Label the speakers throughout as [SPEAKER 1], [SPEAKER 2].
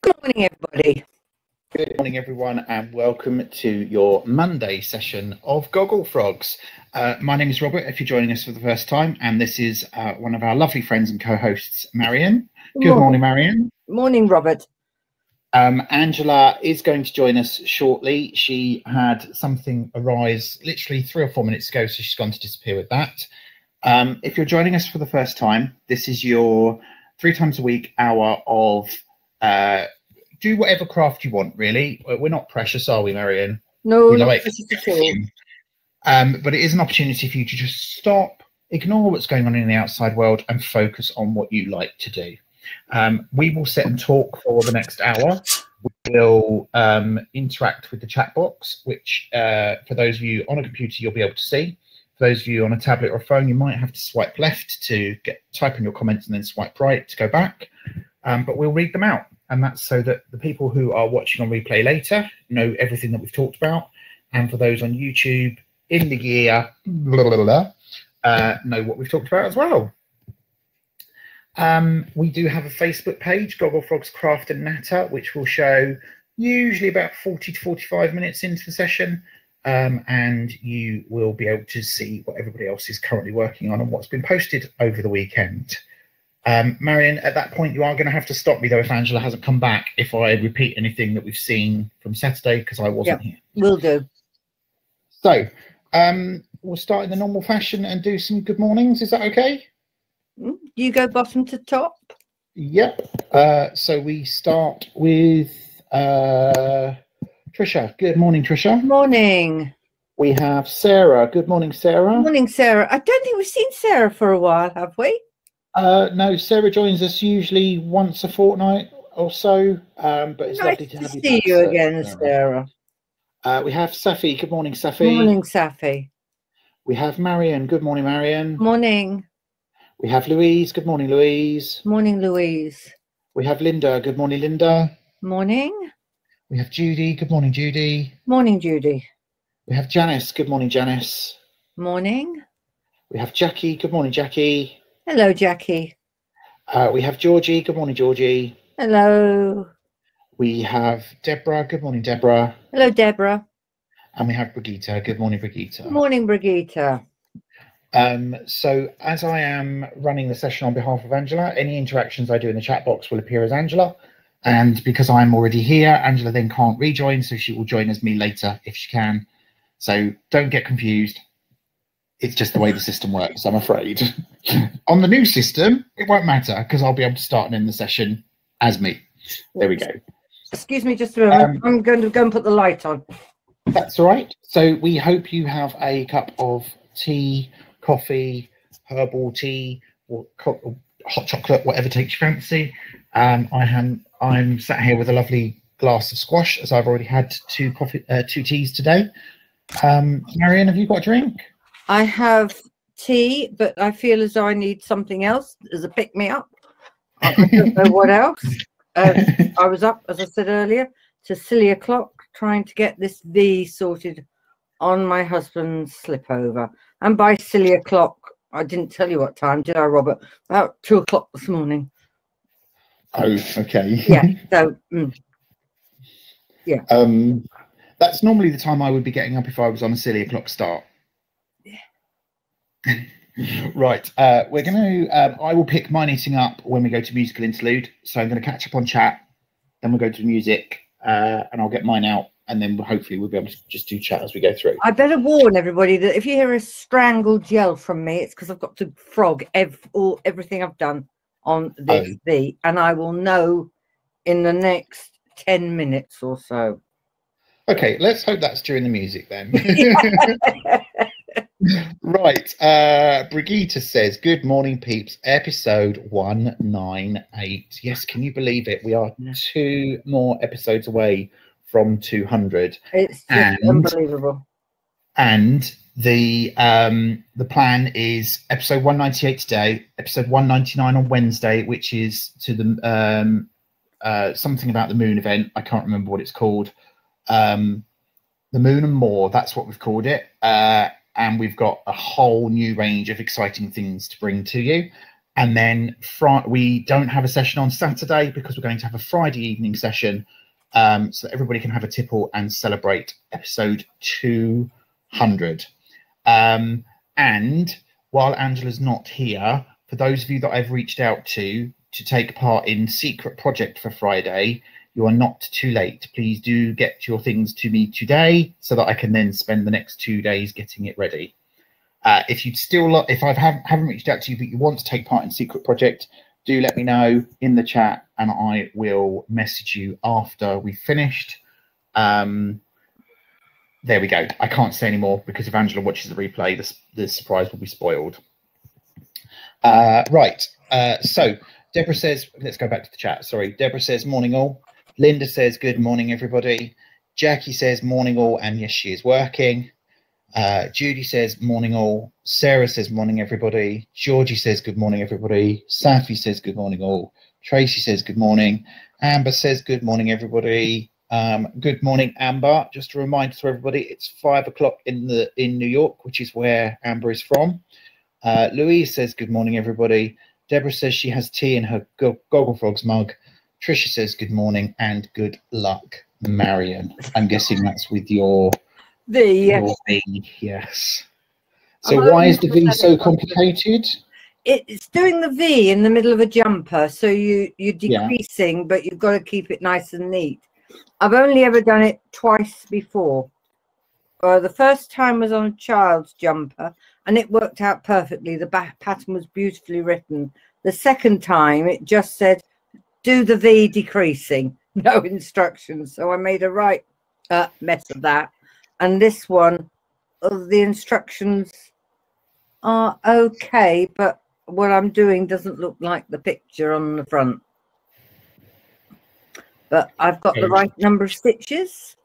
[SPEAKER 1] Morning, everybody.
[SPEAKER 2] Good morning, everyone, and welcome to your Monday session of Gogglefrogs. My name is Robert, if you're joining us for the first time, and this is one of our lovely friends and co-hosts, Marion. Good morning, Marion.
[SPEAKER 1] Morning, Robert.
[SPEAKER 2] Angela is going to join us shortly. She had something arise literally 3 or 4 minutes ago, so she's gone to disappear with that. If you're joining us for the first time, this is your 3 times a week hour of do whatever craft you want, really. We're not precious, are we, Marion?
[SPEAKER 1] No, not precious at all.
[SPEAKER 2] But it is an opportunity for you to just stop, ignore what's going on in the outside world, and focus on what you like to do. We will sit and talk for the next hour. We will interact with the chat box, which for those of you on a computer, you'll be able to see. For those of you on a tablet or a phone, you might have to swipe left to type in your comments and then swipe right to go back. But we'll read them out. And that's so that the people who are watching on replay later know everything that we've talked about. And for those on YouTube in the year, know what we've talked about as well. We do have a Facebook page, Gogglefrogs Craft and Natter, which will show usually about 40 to 45 minutes into the session. And you will be able to see what everybody else is currently working on and what's been posted over the weekend. Marion, at that point, you are going to have to stop me, though, if Angela hasn't come back, if I repeat anything that we've seen from Saturday, because I wasn't here.
[SPEAKER 1] Will do.
[SPEAKER 2] So we'll start in the normal fashion and do some good mornings. Is that okay?
[SPEAKER 1] You go bottom to top?
[SPEAKER 2] Yep. So we start with Trisha. Good morning, Trisha.
[SPEAKER 1] Morning.
[SPEAKER 2] We have Sarah. Good morning, Sarah.
[SPEAKER 1] Morning, Sarah. I don't think we've seen Sarah for a while, have we?
[SPEAKER 2] No, Sarah joins us usually once a fortnight or so, but it's
[SPEAKER 1] nice
[SPEAKER 2] lovely to have you
[SPEAKER 1] see
[SPEAKER 2] back,
[SPEAKER 1] you again, Sarah.
[SPEAKER 2] We have Safi. Good morning, Safi.
[SPEAKER 1] Morning, Safi.
[SPEAKER 2] We have Marion. Good morning, Marion.
[SPEAKER 1] Morning.
[SPEAKER 2] We have Louise. Good morning, Louise.
[SPEAKER 1] Morning, Louise.
[SPEAKER 2] We have Linda. Good morning, Linda.
[SPEAKER 1] Morning.
[SPEAKER 2] We have Judy. Good morning, Judy.
[SPEAKER 1] Morning, Judy.
[SPEAKER 2] We have Janice. Good morning, Janice.
[SPEAKER 1] Morning.
[SPEAKER 2] We have Jackie. Good morning, Jackie.
[SPEAKER 1] Hello, Jackie.
[SPEAKER 2] We have Georgie. Good morning, Georgie.
[SPEAKER 1] Hello.
[SPEAKER 2] We have Deborah. Good morning, Deborah.
[SPEAKER 1] Hello, Deborah.
[SPEAKER 2] And we have Brigitte. Good morning, Brigitte.
[SPEAKER 1] Morning, Brigitte.
[SPEAKER 2] So as I am running the session on behalf of Angela, any interactions I do in the chat box will appear as Angela. And because I'm already here, Angela then can't rejoin, so she will join as me later if she can. So don't get confused. It's just the way the system works, I'm afraid. On the new system, it won't matter because I'll be able to start and end the session as me. There we go.
[SPEAKER 1] Excuse me just a moment. I'm going to go and put the light on.
[SPEAKER 2] That's all right. So we hope you have a cup of tea, coffee, herbal tea, or hot chocolate, whatever takes your fancy. I'm sat here with a lovely glass of squash, as I've already had 2 teas today. Marion, have you got a drink?
[SPEAKER 1] I have tea, but I feel as though I need something else as a pick-me-up. I don't know what else. I was up, as I said earlier, to silly o'clock trying to get this V sorted on my husband's slipover. And by silly o'clock, I didn't tell you what time, did I, Robert? About 2 o'clock this morning.
[SPEAKER 2] Oh, okay.
[SPEAKER 1] Yeah, so, yeah.
[SPEAKER 2] That's normally the time I would be getting up if I was on a silly o'clock start. Right, we're going to I will pick my knitting up when we go to musical interlude, so I'm going to catch up on chat, then we'll go to music, and I'll get mine out, and then hopefully we'll be able to just do chat as we go through.
[SPEAKER 1] I better warn everybody that if you hear a strangled yell from me, it's because I've got to frog everything I've done on this and I will know in the next 10 minutes or so.
[SPEAKER 2] Okay, let's hope that's during the music then. Right, Brigitte says, good morning, peeps. Episode 198. Yes, can you believe it? We are 2 more episodes away from 200.
[SPEAKER 1] It's just unbelievable.
[SPEAKER 2] And the plan is episode 198 today, episode 199 on Wednesday, which is to the something about the moon event. I can't remember what it's called. The Moon and More, that's what we've called it. And we've got a whole new range of exciting things to bring to you. And then we don't have a session on Saturday because we're going to have a Friday evening session, so that everybody can have a tipple and celebrate episode 200. And while Angela's not here, for those of you that I've reached out to take part in Secret Project for Friday, you are not too late. Please do get your things to me today so that I can then spend the next 2 days getting it ready. If I haven't reached out to you but you want to take part in Secret Project, do let me know in the chat and I will message you after we've finished. There we go. I can't say any more because if Angela watches the replay, the surprise will be spoiled. Right. So Deborah says, let's go back to the chat. Sorry. Deborah says, morning all. Linda says, good morning, everybody. Jackie says, morning all. And yes, she is working. Judy says, morning all. Sarah says, morning, everybody. Georgie says, good morning, everybody. Safi says, good morning all. Tracy says, good morning. Amber says, good morning, everybody. Good morning, Amber. Just a reminder to everybody, it's 5 o'clock in New York, which is where Amber is from. Louise says, good morning, everybody. Deborah says she has tea in her Gogglefrogs mug. Trisha says, good morning and good luck, Marion. I'm guessing that's with your V. Yes. So why is the V so complicated?
[SPEAKER 1] It's doing the V in the middle of a jumper, so you're decreasing, but you've got to keep it nice and neat. I've only ever done it twice before. The first time was on a child's jumper, and it worked out perfectly. The back pattern was beautifully written. The second time, it just said, do the V decreasing, no instructions. So I made a right mess of that. And this one, the instructions are okay, but what I'm doing doesn't look like the picture on the front. But I've got the right number of stitches,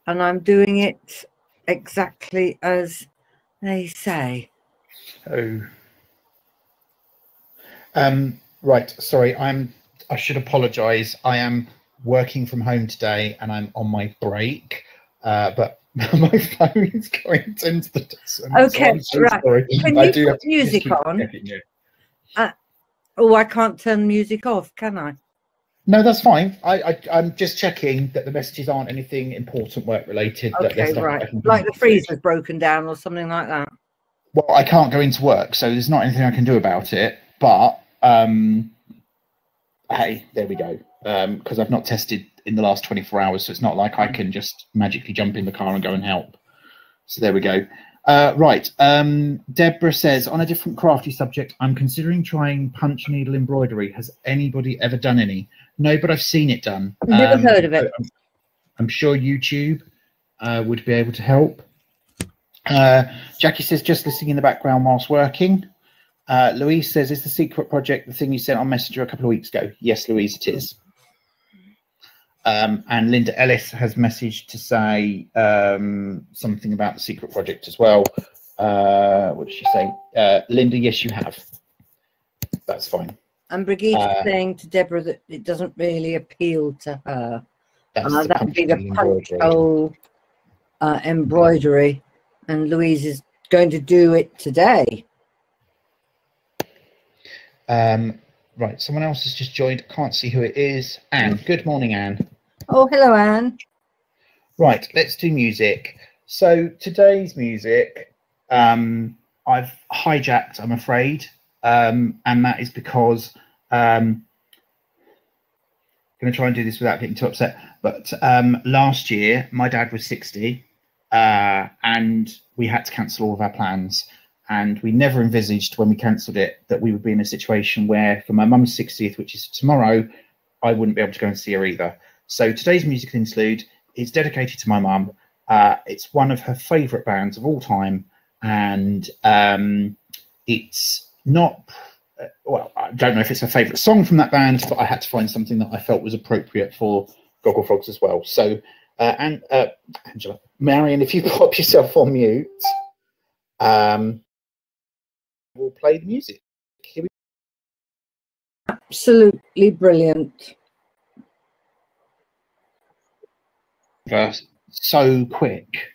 [SPEAKER 1] and I'm doing it exactly as they say.
[SPEAKER 2] Right, sorry, I should apologize. I am working from home today and I'm on my break, but my phone is going into the dozen.
[SPEAKER 1] Okay,
[SPEAKER 2] so
[SPEAKER 1] right.
[SPEAKER 2] Sorry.
[SPEAKER 1] Can you put music on? Oh, I can't turn the music off, can I?
[SPEAKER 2] No, that's fine. I'm just checking that the messages aren't anything important work related.
[SPEAKER 1] Okay, right. Like the freezer's broken down or something like that.
[SPEAKER 2] Well, I can't go into work, so there's not anything I can do about it. But hey, there we go. Because I've not tested in the last 24 hours, so it's not like I can just magically jump in the car and go and help. So there we go. Right. Deborah says, on a different crafty subject, I'm considering trying punch needle embroidery. Has anybody ever done any? No, but I've seen it done.
[SPEAKER 1] Never heard of it.
[SPEAKER 2] I'm sure YouTube would be able to help. Jackie says, just listening in the background whilst working. Louise says, is the Secret Project the thing you sent on Messenger a couple of weeks ago? Yes, Louise, it is. And Linda Ellis has messaged to say something about the Secret Project as well. What did she say? Linda, yes, you have. That's fine.
[SPEAKER 1] And Brigitte saying to Deborah that it doesn't really appeal to her. That would be the punch hole embroidery. And Louise is going to do it today.
[SPEAKER 2] Right, someone else has just joined. Can't see who it is. Anne. Good morning, Anne.
[SPEAKER 1] Oh, hello, Anne.
[SPEAKER 2] Right, let's do music. So today's music, I've hijacked, I'm afraid, and that is because I'm going to try and do this without getting too upset. But last year, my dad was 60, and we had to cancel all of our plans. And we never envisaged when we cancelled it that we would be in a situation where for my mum's 60th, which is tomorrow, I wouldn't be able to go and see her either. So today's musical interlude is dedicated to my mum. It's one of her favourite bands of all time. And it's not, well, I don't know if it's her favourite song from that band, but I had to find something that I felt was appropriate for Gogglefrogs as well. So, Angela, Marion, if you pop yourself on mute, we'll play the music. Here we go.
[SPEAKER 1] Absolutely brilliant.
[SPEAKER 2] So quick.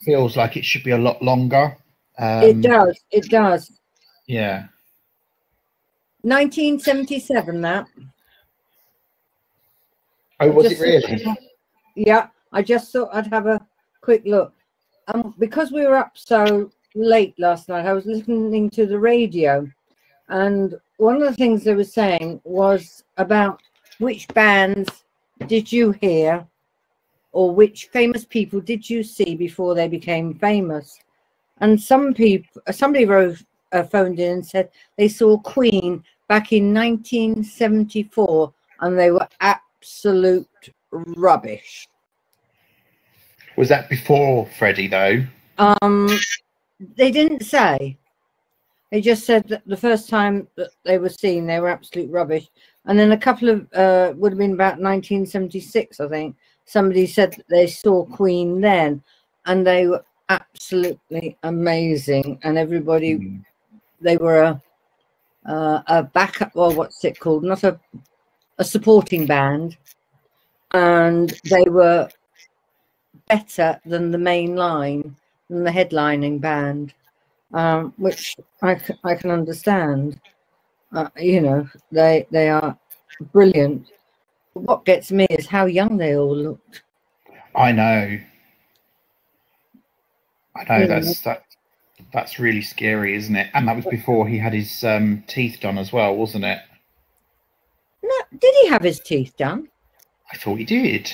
[SPEAKER 2] Feels like it should be a lot longer.
[SPEAKER 1] It does. It does.
[SPEAKER 2] Yeah.
[SPEAKER 1] 1977, that.
[SPEAKER 2] Oh, was it really?
[SPEAKER 1] Yeah, I just thought I'd have a quick look. Because we were up so late last night, I was listening to the radio, and one of the things they were saying was about which bands did you hear, or which famous people did you see before they became famous? And somebody phoned in and said they saw Queen back in 1974, and they were absolute rubbish.
[SPEAKER 2] Was that before Freddie, though?
[SPEAKER 1] They didn't say. They just said that the first time that they were seen, they were absolute rubbish. And then a couple of, would have been about 1976, I think, somebody said that they saw Queen then, and they were absolutely amazing. And everybody, they were a backup, well, what's it called? Not a supporting band. And they were better than the main line, than the headlining band, which I can understand. You know, they are brilliant. What gets me is how young they all looked.
[SPEAKER 2] I know. That's really scary, isn't it? And that was before he had his teeth done as well, wasn't it?
[SPEAKER 1] No, did he have his teeth done?
[SPEAKER 2] I thought he did.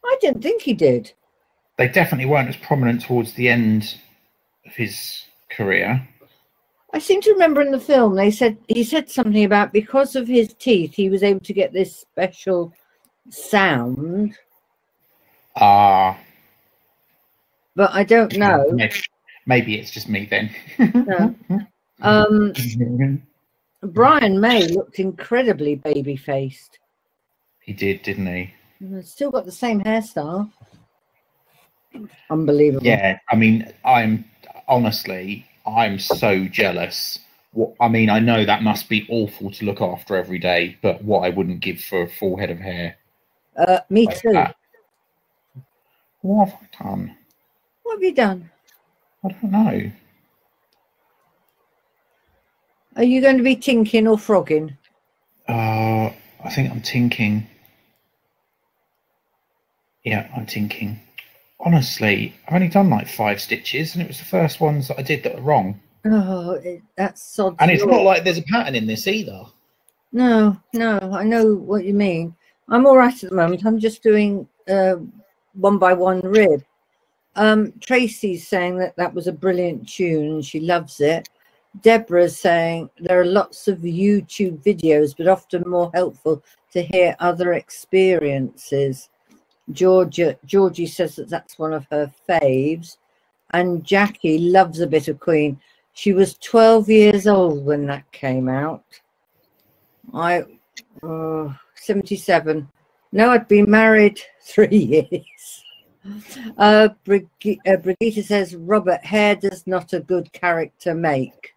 [SPEAKER 1] I didn't think he did.
[SPEAKER 2] They definitely weren't as prominent towards the end of his career.
[SPEAKER 1] I seem to remember in the film he said something about because of his teeth he was able to get this special sound.
[SPEAKER 2] Ah.
[SPEAKER 1] But I don't know.
[SPEAKER 2] Maybe it's just me then.
[SPEAKER 1] No. Brian May looked incredibly baby-faced.
[SPEAKER 2] He did, didn't he?
[SPEAKER 1] Still got the same hairstyle. Unbelievable.
[SPEAKER 2] Yeah, I mean, I'm so jealous. I mean, I know that must be awful to look after every day, but what I wouldn't give for a full head of hair.
[SPEAKER 1] Me too.
[SPEAKER 2] That. What have I done?
[SPEAKER 1] What have you done?
[SPEAKER 2] I don't know.
[SPEAKER 1] Are you going to be tinking or frogging?
[SPEAKER 2] I think I'm tinking. Yeah, I'm tinking. Honestly, I've only done like 5 stitches, and it was the first ones that I did that were wrong.
[SPEAKER 1] Oh, that's sod's
[SPEAKER 2] and it's not like there's a pattern in this either.
[SPEAKER 1] No, I know what you mean. I'm all right at the moment. I'm just doing 1 by 1 rib. Tracy's saying that was a brilliant tune and she loves it. Deborah's saying there are lots of YouTube videos, but often more helpful to hear other experiences. Georgie says that's one of her faves. And Jackie loves a bit of Queen. She was 12 years old when that came out. 77. No, I'd been married 3 years. Brigitte says, Robert, hair does not a good character make.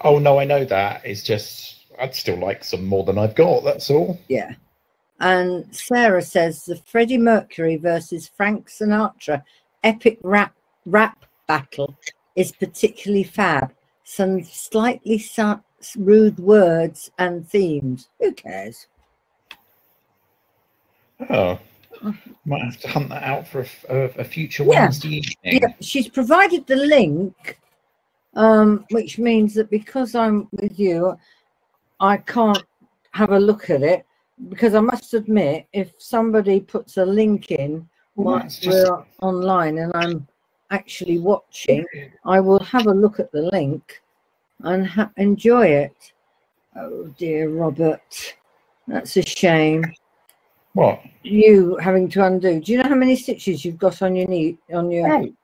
[SPEAKER 2] Oh, no, I know that. It's just, I'd still like some more than I've got, that's all.
[SPEAKER 1] Yeah. And Sarah says, the Freddie Mercury versus Frank Sinatra epic rap battle is particularly fab. Some slightly rude words and themes. Who cares?
[SPEAKER 2] Oh, might have to hunt that out for a future Wednesday evening.
[SPEAKER 1] Yeah, she's provided the link, which means that because I'm with you, I can't have a look at it, because I must admit, if somebody puts a link in while we're online and I'm actually watching, I will have a look at the link and enjoy it. Oh dear, Robert, that's a shame.
[SPEAKER 2] What?
[SPEAKER 1] You having to undo. Do you know how many stitches you've got on your knee?
[SPEAKER 2] Oh,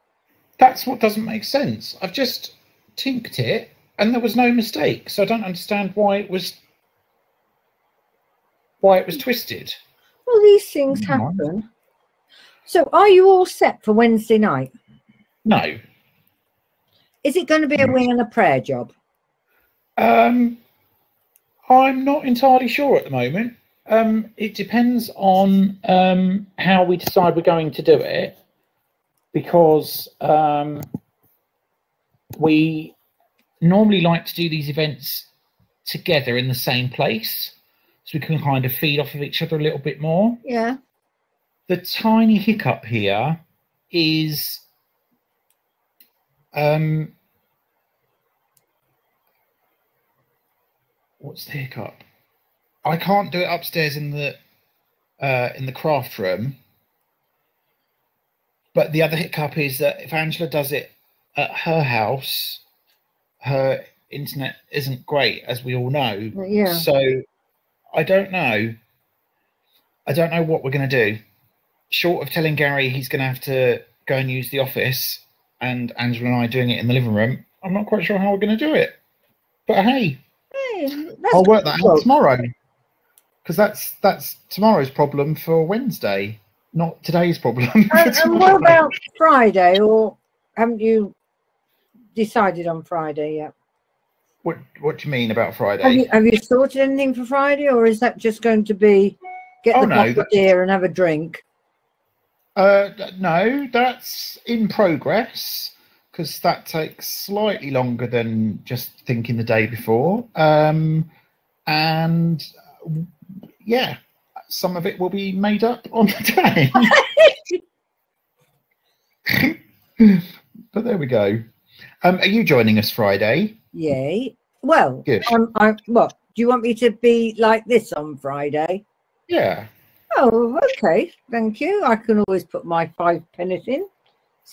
[SPEAKER 2] that's what doesn't make sense. I've just tinked it and there was no mistake, so I don't understand why it was twisted.
[SPEAKER 1] Well, these things happen. So are you all set for Wednesday night?
[SPEAKER 2] No.
[SPEAKER 1] Is it going to be a wing and a prayer job?
[SPEAKER 2] I'm not entirely sure at the moment. It depends on how we decide we're going to do it, because we normally like to do these events together in the same place, so we can kind of feed off of each other a little bit more.
[SPEAKER 1] Yeah.
[SPEAKER 2] The tiny hiccup here is what's the hiccup? I can't do it upstairs in the craft room. But the other hiccup is that if Angela does it at her house, her internet isn't great, as we all know.
[SPEAKER 1] Yeah.
[SPEAKER 2] So I don't know. I don't know what we're going to do. Short of telling Gary he's going to have to go and use the office, and Angela and I doing it in the living room, I'm not quite sure how we're going to do it. But hey, I'll work that out tomorrow, because that's tomorrow's problem for Wednesday, not today's problem.
[SPEAKER 1] And what about Friday? Or haven't you decided on Friday yet?
[SPEAKER 2] What do you mean about Friday?
[SPEAKER 1] Have you sorted anything for Friday, or is that just going to be get the pot of beer and have a drink?
[SPEAKER 2] No, that's in progress, because that takes slightly longer than just thinking the day before. And yeah, some of it will be made up on the day. But there we go. Are you joining us Friday?
[SPEAKER 1] Yay. Well,
[SPEAKER 2] good.
[SPEAKER 1] What, do you want me to be like this on Friday?
[SPEAKER 2] Yeah.
[SPEAKER 1] Oh, okay. Thank you. I can always put my 5 pennies in.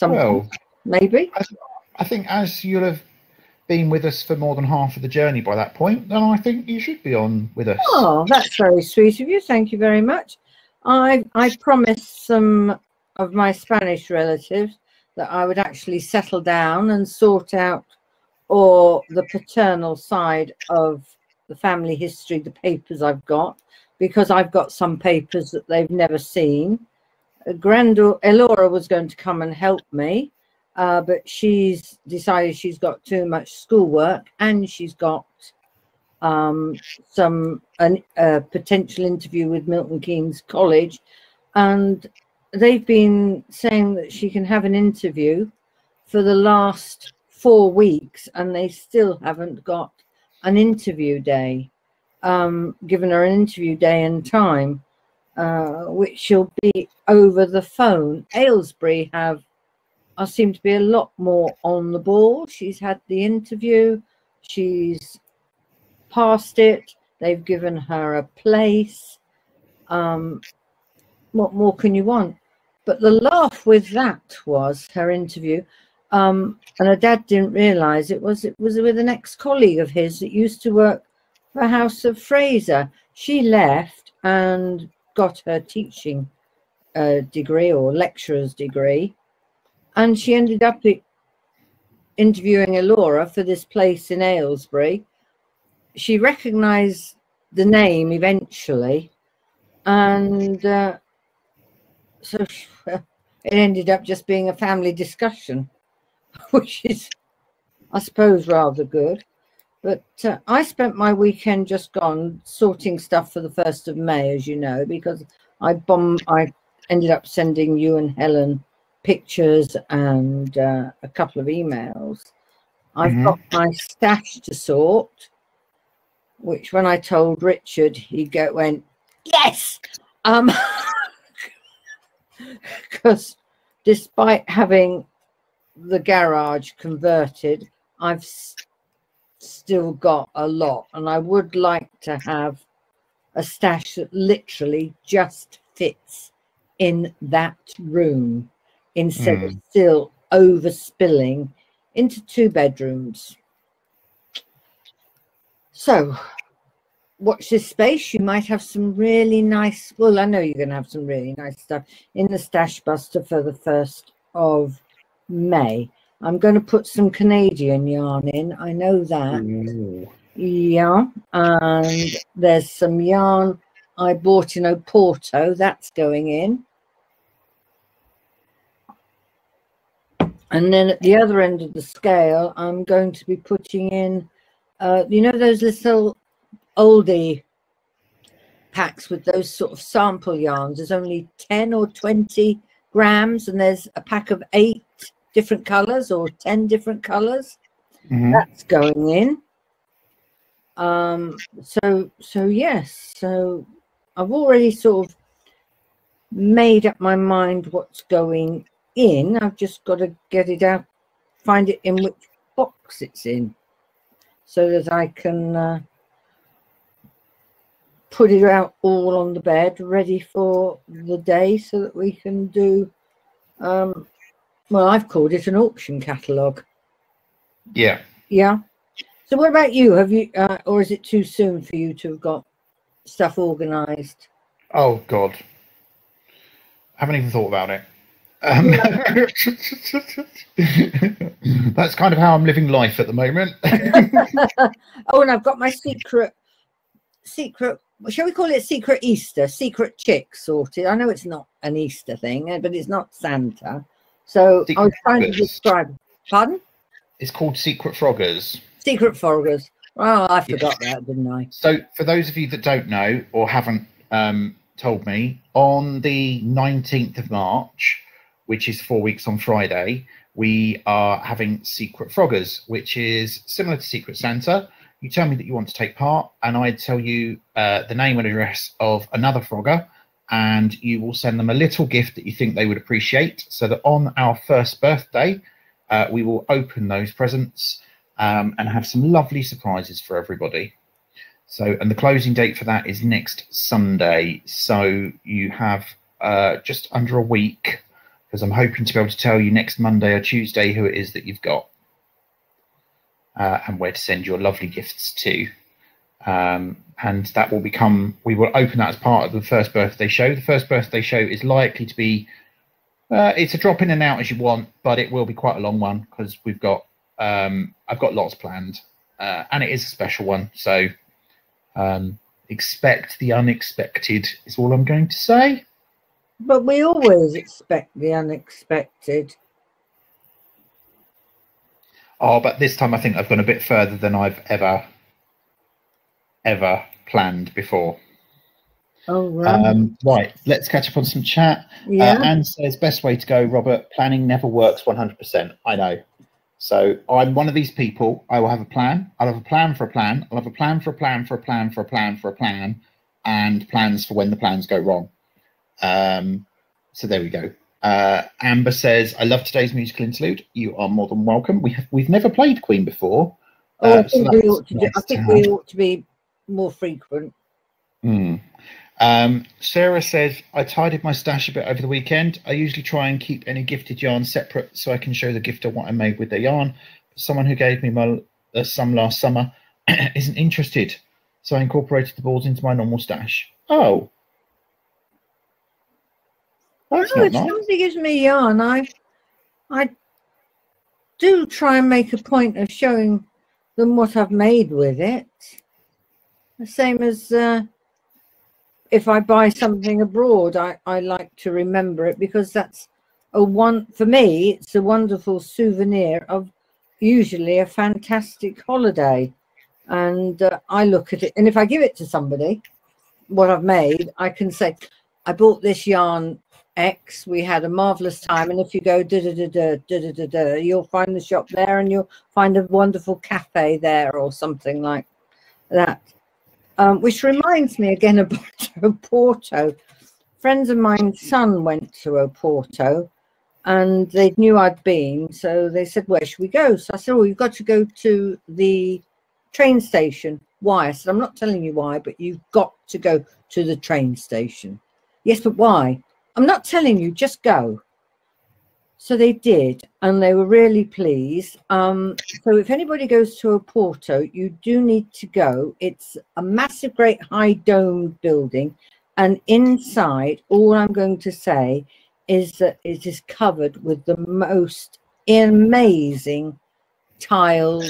[SPEAKER 1] Well, maybe.
[SPEAKER 2] I think as you'll have been with us for more than half of the journey by that point, then I think you should be on with us.
[SPEAKER 1] Oh, that's very sweet of you. Thank you very much. I promised some of my Spanish relatives that I would actually settle down and sort out the paternal side of the family history, the papers I've got, because I've got some papers that they've never seen. Granddaughter Elora was going to come and help me, but she's decided she's got too much schoolwork, and she's got a potential interview with Milton Keynes College, and they've been saying that she can have an interview for the last 4 weeks, and they still haven't got an interview day, given her an interview day and time, which she'll be over the phone. Aylesbury seem to be a lot more on the ball. She's had the interview, she's passed it, they've given her a place. What more can you want? But the laugh with that was her interview, and her dad didn't realise it was with an ex-colleague of his that used to work for House of Fraser. She left and got her teaching degree or lecturer's degree, and she ended up interviewing Elora for this place in Aylesbury. She recognised the name eventually, and so it ended up just being a family discussion, which is, I suppose, rather good. But I spent my weekend just gone sorting stuff for the 1st of May, as you know, because I ended up sending you and Helen pictures and a couple of emails. I've got my stash to sort, which when I told Richard, he went, yes! Because despite having the garage converted, I've still got a lot, and I would like to have a stash that literally just fits in that room instead of still overspilling into 2 bedrooms. So watch this space. You might have some really nice, well, I know you're going to have some really nice stuff in the stash buster for the 1st of May. I'm going to put some Canadian yarn in. I know that. Ooh. Yeah. And there's some yarn I bought in Oporto. That's going in. And then at the other end of the scale, I'm going to be putting in, you know, those little oldie packs with those sort of sample yarns. There's only 10 or 20 grams, and there's a pack of 8 different colors or 10 different colors. That's going in. So yes, so I've already sort of made up my mind what's going in. I've just got to get it out, find it in which box it's in, so that I can put it out all on the bed, ready for the day, so that we can do. Well, I've called it an auction catalogue.
[SPEAKER 2] Yeah.
[SPEAKER 1] Yeah. So what about you? Have you, or is it too soon for you to have got stuff organised?
[SPEAKER 2] Oh God, I haven't even thought about it. That's kind of how I'm living life at the moment.
[SPEAKER 1] Oh, and I've got my secret. Shall we call it secret Easter? Secret chick sorted. I know it's not an Easter thing, but it's not Santa. So I was trying to describe. Pardon?
[SPEAKER 2] It's called Secret Froggers.
[SPEAKER 1] Secret Froggers. Oh, I forgot that, didn't I?
[SPEAKER 2] So for those of you that don't know or haven't told me, on the 19th of March, which is 4 weeks on Friday, we are having Secret Froggers, which is similar to Secret Santa. You tell me that you want to take part, and I tell you the name and address of another Frogger, and you will send them a little gift that you think they would appreciate, so that on our first birthday, we will open those presents and have some lovely surprises for everybody. So, and the closing date for that is next Sunday. So you have just under a week, because I'm hoping to be able to tell you next Monday or Tuesday who it is that you've got and where to send your lovely gifts to. And that will become, we will open that as part of the first birthday show. The first birthday show is likely to be, it's a drop in and out as you want, but it will be quite a long one, because we've got, I've got lots planned, and it is a special one. So expect the unexpected is all I'm going to say.
[SPEAKER 1] But we always expect the unexpected.
[SPEAKER 2] Oh, but this time I think I've gone a bit further than I've ever planned before.
[SPEAKER 1] Oh, right.
[SPEAKER 2] Right, let's catch up on some chat.
[SPEAKER 1] Yeah.
[SPEAKER 2] Anne says, best way to go, Robert, planning never works 100%. I know. So I'm one of these people. I will have a plan. I'll have a plan for a plan. I'll have a plan for a plan for a plan for a plan for a plan, and plans for when the plans go wrong. So there we go. Amber says, I love today's musical interlude. You are more than welcome. We've never played Queen before.
[SPEAKER 1] Oh, I think we ought to do. I think we ought to be more frequent.
[SPEAKER 2] Sarah says, I tidied my stash a bit over the weekend. I usually try and keep any gifted yarn separate so I can show the gifter what I made with their yarn. But someone who gave me some last summer isn't interested, so I incorporated the balls into my normal stash. Oh, that's not
[SPEAKER 1] if
[SPEAKER 2] nice.
[SPEAKER 1] somebody gives me yarn, I do try and make a point of showing them what I've made with it. The same as if I buy something abroad, I like to remember it, because that's for me, it's a wonderful souvenir of usually a fantastic holiday. And I look at it, and if I give it to somebody, what I've made, I can say, I bought this yarn X, we had a marvelous time, and if you go you'll find the shop there, and you'll find a wonderful cafe there, or something like that. Which reminds me again about Oporto. Friends of mine's son went to Oporto, and they knew I'd been, so they said, where should we go? So I said, well, you've got to go to the train station. Why? I said, I'm not telling you why, but you've got to go to the train station. Yes, but why? I'm not telling you, just go. So they did, and they were really pleased. So if anybody goes to Oporto, you do need to go. It's a massive, great high domed building, and inside, all I'm going to say is that it is covered with the most amazing tiled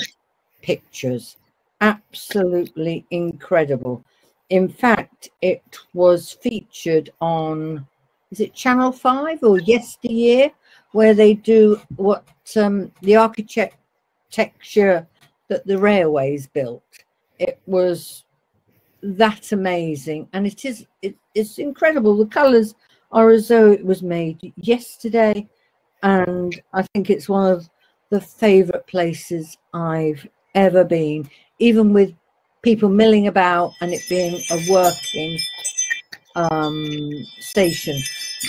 [SPEAKER 1] pictures. Absolutely incredible. In fact, it was featured on, is it Channel 5 or Yesteryear, where they do what the architecture that the railways built. It was that amazing, and it's incredible. The colours are as though it was made yesterday, and I think it's one of the favourite places I've ever been, even with people milling about and it being a working station.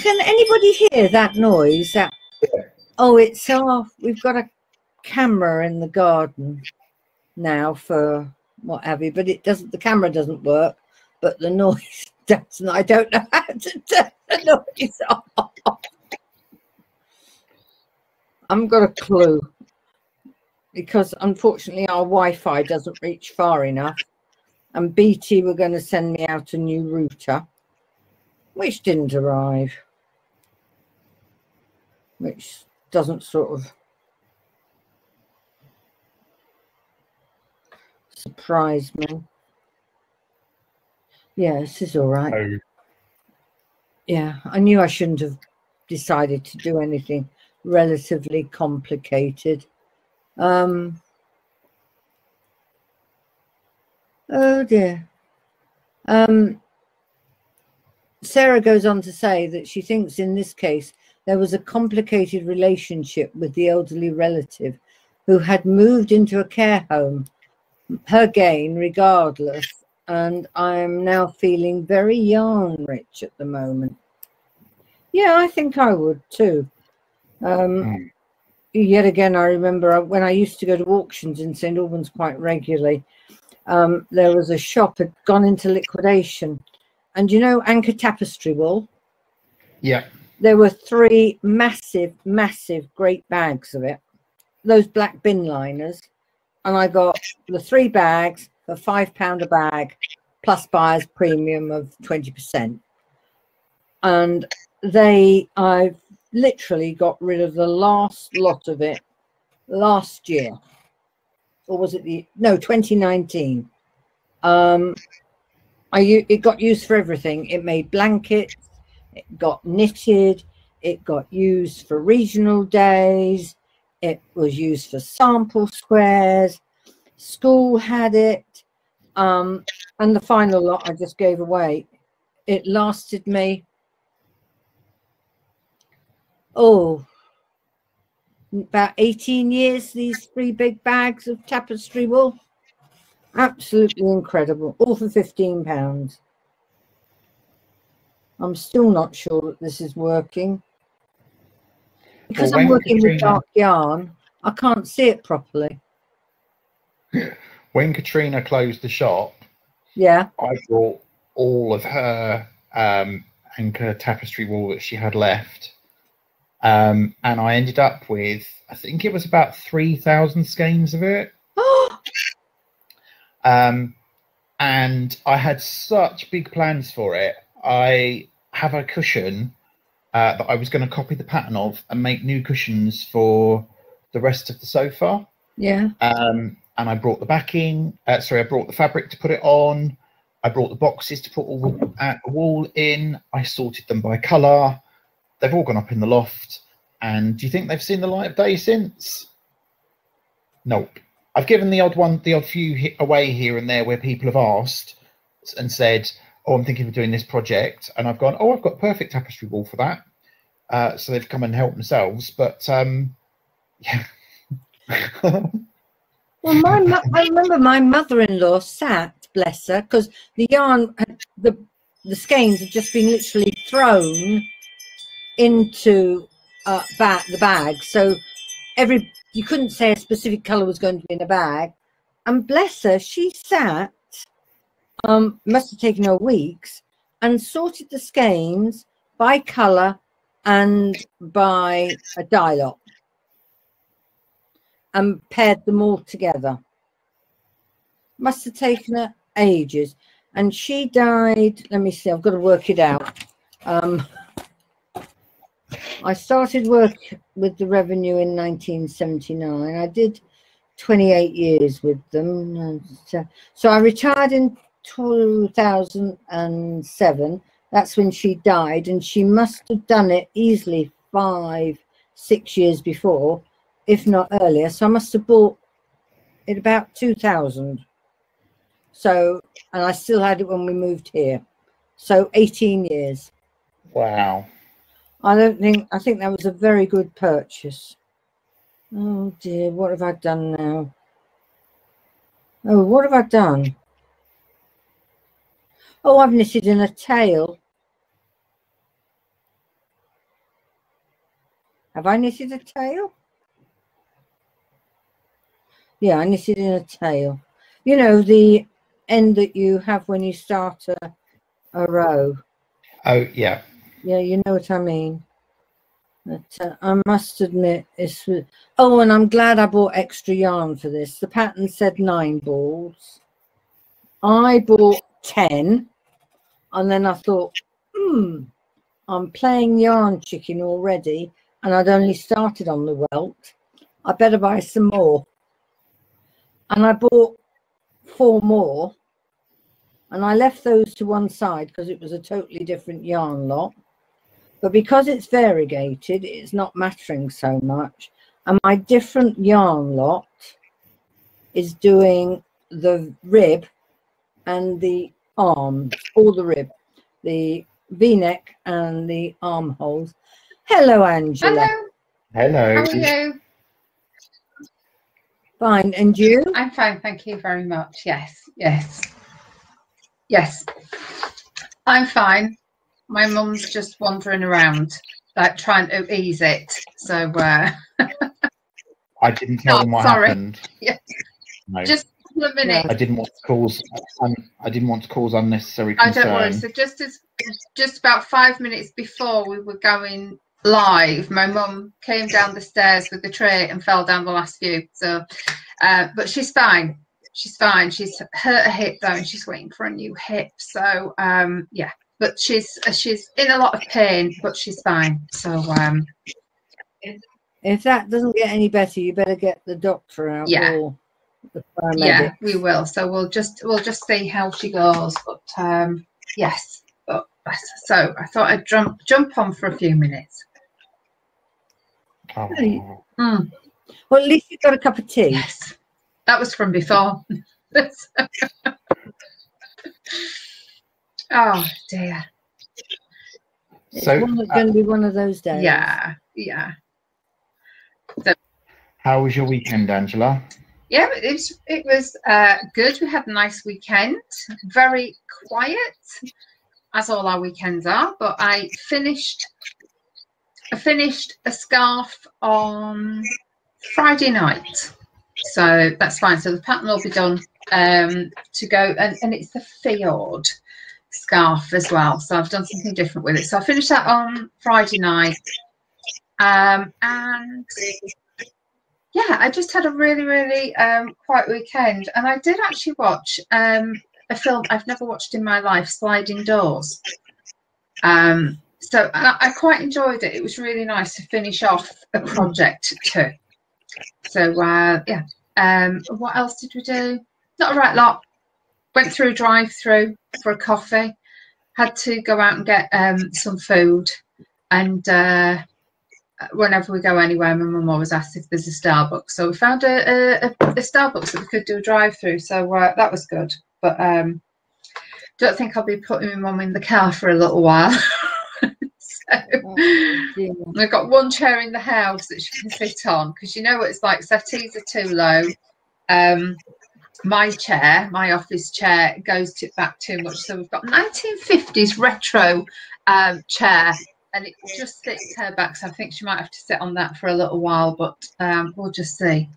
[SPEAKER 1] Can anybody hear that noise? That, oh, it's off. We've got a camera in the garden now for what have you, but it doesn't, the camera doesn't work, but the noise doesn't. I don't know how to turn the noise off. I haven't got a clue, because unfortunately our Wi-Fi doesn't reach far enough, and BT were going to send me out a new router, which didn't arrive, which doesn't sort of surprise me. Yeah, this is all right.
[SPEAKER 2] Oh.
[SPEAKER 1] Yeah, I knew I shouldn't have decided to do anything relatively complicated. Oh dear. Sarah goes on to say that she thinks in this case there was a complicated relationship with the elderly relative who had moved into a care home, her gain regardless, and I am now feeling very yarn rich at the moment. Yeah, I think I would too. Yet again, I remember when I used to go to auctions in St Albans quite regularly, there was a shop had gone into liquidation, and you know Anchor tapestry wool?
[SPEAKER 2] Yeah.
[SPEAKER 1] There were 3 massive great bags of it, those black bin liners, and I got the 3 bags for £5 a bag plus buyer's premium of 20%. And I've literally got rid of the last lot of it last year, or was it 2019. It got used for everything. It made blankets, it got knitted, it got used for regional days, it was used for sample squares, school had it, and the final lot I just gave away. It lasted me, about 18 years, these 3 big bags of tapestry wool. Absolutely incredible, all for £15. I'm still not sure that this is working. Because I'm working with dark yarn, I can't see it properly.
[SPEAKER 2] When Katrina closed the shop,
[SPEAKER 1] yeah,
[SPEAKER 2] I brought all of her Anchor tapestry wool that she had left. And I ended up with, I think it was about 3,000 skeins of it. And I had such big plans for it. I have a cushion that I was going to copy the pattern of and make new cushions for the rest of the sofa.
[SPEAKER 1] Yeah.
[SPEAKER 2] And I brought the backing. I brought the fabric to put it on. I brought the boxes to put all the wool in. I sorted them by colour. They've all gone up in the loft. And do you think they've seen the light of day since? Nope. I've given the odd few away here and there where people have asked and said, oh, I'm thinking of doing this project. And I've gone, oh, I've got perfect tapestry wool for that. So they've come and helped themselves. But, yeah.
[SPEAKER 1] Well, I remember my mother-in-law sat, bless her, because the yarn, the skeins had just been literally thrown into the bag. So you couldn't say a specific colour was going to be in a bag. And bless her, she sat, must have taken her weeks, and sorted the skeins by colour and by a dye lot, and paired them all together. Must have taken her ages. And she died, let me see, I've got to work it out. I started work with the Revenue in 1979. I did 28 years with them. So I retired in 2007. That's when she died, and she must have done it easily 5-6 years before, if not earlier. So I must have bought it about 2000. So, and I still had it when we moved here. So 18 years.
[SPEAKER 2] Wow.
[SPEAKER 1] I think that was a very good purchase. Oh dear, what have I done now? Oh, what have I done? Oh, I've knitted in a tail. Have I knitted a tail? Yeah, I knitted in a tail. You know, the end that you have when you start a row.
[SPEAKER 2] Oh, yeah.
[SPEAKER 1] Yeah, you know what I mean. But I must admit, it's... Oh, and I'm glad I bought extra yarn for this. The pattern said 9 balls. I bought 10. And then I thought, I'm playing yarn chicken already. And I'd only started on the welt. I better buy some more. And I bought 4 more. And I left those to one side because it was a totally different yarn lot. But because it's variegated, it's not mattering so much. And my different yarn lot is doing the rib and the arms, all the rib, the V-neck and the armholes. Hello, Angela.
[SPEAKER 3] Hello.
[SPEAKER 2] Hello.
[SPEAKER 3] How are you?
[SPEAKER 1] Fine. And you?
[SPEAKER 3] I'm fine, thank you very much. Yes, yes. Yes. I'm fine. My mum's just wandering around, like trying to ease it. So
[SPEAKER 2] I didn't tell them what
[SPEAKER 3] sorry.
[SPEAKER 2] happened.
[SPEAKER 3] Yeah.
[SPEAKER 2] No.
[SPEAKER 3] Just a couple of minutes.
[SPEAKER 2] I didn't want to cause unnecessary concern.
[SPEAKER 3] I don't worry. So just about 5 minutes before we were going live, my mum came down the stairs with the tray and fell down the last few. So, but she's fine. She's fine. She's hurt her hip though, and she's waiting for a new hip. So, yeah. But she's in a lot of pain, but she's fine. So,
[SPEAKER 1] if that doesn't get any better, you better get the doctor out.
[SPEAKER 3] Yeah.
[SPEAKER 1] Or the paramedics.
[SPEAKER 3] Yeah, we will. So we'll just see how she goes. But yes. But so I thought I'd jump on for a few minutes.
[SPEAKER 2] Oh.
[SPEAKER 1] Well, at least you got a cup of tea.
[SPEAKER 3] Yes, that was from before. Oh dear.
[SPEAKER 1] It's
[SPEAKER 2] So,
[SPEAKER 1] going to be one of those days.
[SPEAKER 3] Yeah, yeah.
[SPEAKER 2] how was your weekend, Angela?
[SPEAKER 3] Yeah, it was good. We had a nice weekend. Very quiet, as all our weekends are. But I finished a scarf on Friday night, so that's fine. So the pattern will be done to go, and it's the fjord scarf as well. So I've done something different with it. So I finished that on Friday night, and yeah, I just had a really quiet weekend, and I did actually watch a film I've never watched in my life, Sliding Doors. So I quite enjoyed it. It was really nice to finish off a project too. So yeah. What else did we do? Not a right lot. Went through a drive-through for a coffee. Had to go out and get some food, and whenever we go anywhere, my mum always asks if there's a Starbucks. So we found a Starbucks that we could do a drive-through. So that was good. But don't think I'll be putting my mum in the car for a little while. So we've got one chair in the house that she can sit on, because you know what it's like, settees are too low. My chair, my office chair, goes back too much. So we've got 1950s retro chair, and it just sits her back. So I think she might have to sit on that for a little while, but we'll just see.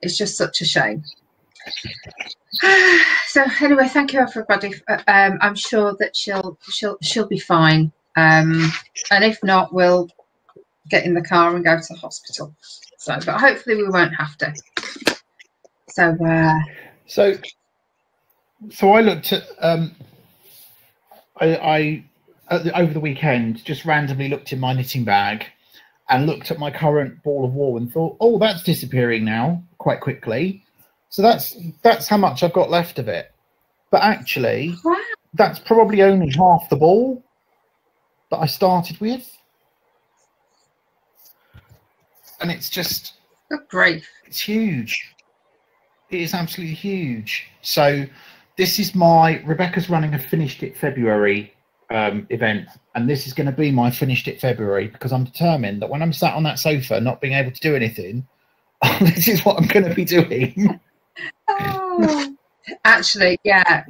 [SPEAKER 3] It's just such a shame. So anyway, thank you everybody. I'm sure that she'll be fine. And if not, we'll get in the car and go to the hospital. So, but hopefully we won't have to. So,
[SPEAKER 2] so I looked at I over the weekend just randomly looked in my knitting bag and looked at my current ball of wool and thought, oh, that's disappearing now quite quickly. So that's how much I've got left of it. But actually, wow, that's probably only half the ball that I started with. And it's just
[SPEAKER 3] great.
[SPEAKER 2] It's huge. It is absolutely huge. So this is my Rebecca's running a Finished It February event, and this is going to be my Finished It February, because I'm determined that when I'm sat on that sofa not being able to do anything, this is what I'm going to be doing.
[SPEAKER 3] Oh, actually, yeah.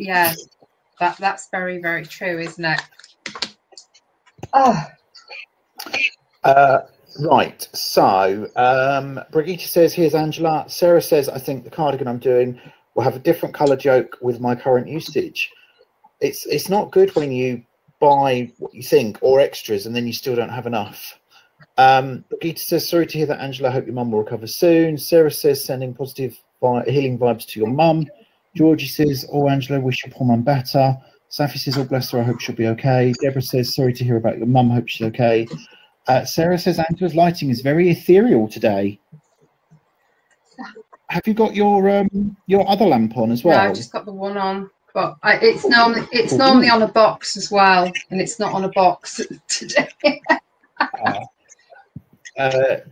[SPEAKER 3] That's very, very true, isn't it? Oh.
[SPEAKER 2] Right, so Brigitte says, here's Angela. Sarah says, I think the cardigan I'm doing will have a different colour joke with my current usage. It's not good when you buy what you think or extras and then you still don't have enough. Brigitte says, sorry to hear that, Angela. I hope your mum will recover soon. Sarah says, sending positive healing vibes to your mum. Georgie says, oh, Angela, wish your poor mum better. Safi says, oh, bless her, I hope she'll be okay. Deborah says, sorry to hear about your mum, hope she's okay. Sarah says, Angela's lighting is very ethereal today. Have you got your other lamp on as well?
[SPEAKER 3] No, I've just got the one on, but it's normally on a box as well, and it's not on a box today.